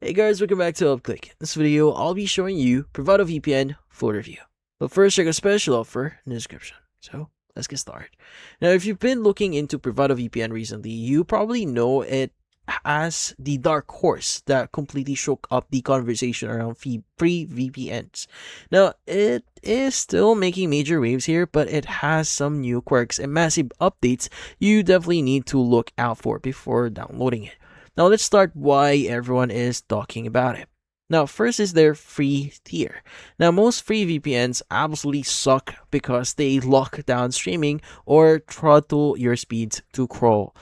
Hey guys, welcome back to UpClick. In this video, I'll be showing you PrivadoVPN full review. But first, check a special offer in the description. So, let's get started. Now, if you've been looking into PrivadoVPN recently, you probably know it as the dark horse that completely shook up the conversation around free VPNs. Now, it is still making major waves here, but it has some new quirks and massive updates you definitely need to look out for before downloading it. Now let's start why everyone is talking about it. Now first is their free tier. Now most free VPNs absolutely suck because they lock down streaming or throttle your speeds to crawl.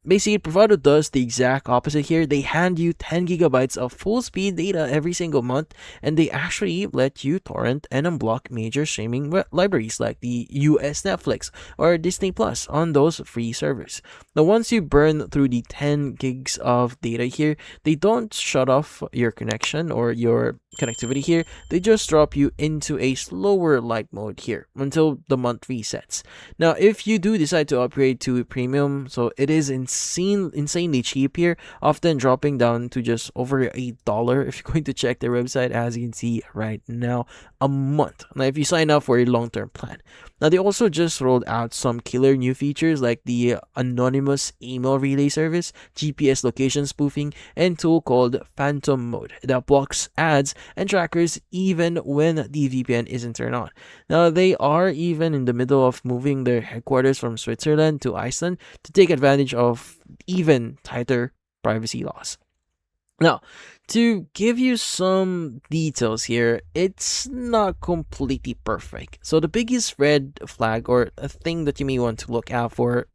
Basically, Privado does the exact opposite here. They hand you 10 gigabytes of full speed data every single month, and they actually let you torrent and unblock major streaming libraries like the US Netflix or Disney Plus on those free servers. Now, once you burn through the 10 gigs of data here, they don't shut off your connection or your connectivity here. They just drop you into a slower light mode here until the month resets. Now, if you do decide to upgrade to premium, so it is insanely cheap here, often dropping down to just over $8 if you're going to check their website, as you can see right now, a month. Now, if you sign up for a long-term plan. Now, they also just rolled out some killer new features like the anonymous email relay service, GPS location spoofing, and tool called Phantom Mode that blocks ads and trackers even when the VPN isn't turned on. Now, they are even in the middle of moving their headquarters from Switzerland to Iceland to take advantage of even tighter privacy laws. Now, to give you some details here, it's not completely perfect. So the biggest red flag or a thing that you may want to look out for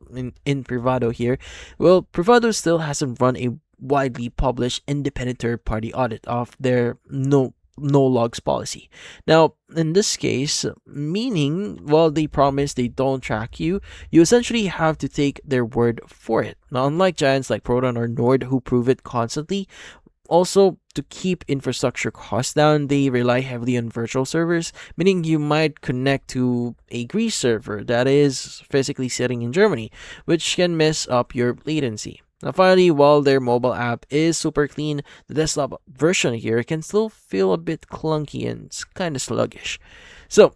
in Privado here, well, Privado still hasn't run a widely published independent third-party audit of their no logs policy. Now, in this case, meaning while they promise they don't track you, you essentially have to take their word for it. Now, unlike giants like Proton or Nord who prove it constantly, also to keep infrastructure costs down, they rely heavily on virtual servers, meaning you might connect to a Greece server that is physically sitting in Germany, which can mess up your latency. Now finally, while their mobile app is super clean, the desktop version here can still feel a bit clunky and it's kind of sluggish. So,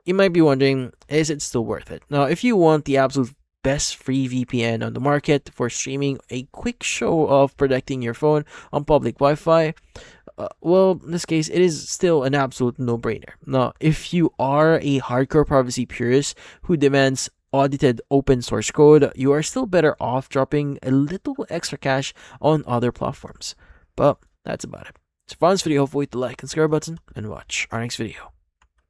you might be wondering, is it still worth it? Now, if you want the absolute best free VPN on the market for streaming a quick show of protecting your phone on public Wi-Fi, well, in this case, it is still an absolute no-brainer. Now, if you are a hardcore privacy purist who demands audited open source code, you are still better off dropping a little extra cash on other platforms. But that's about it. So for this video, hopefully hit the like and subscribe button and watch our next video.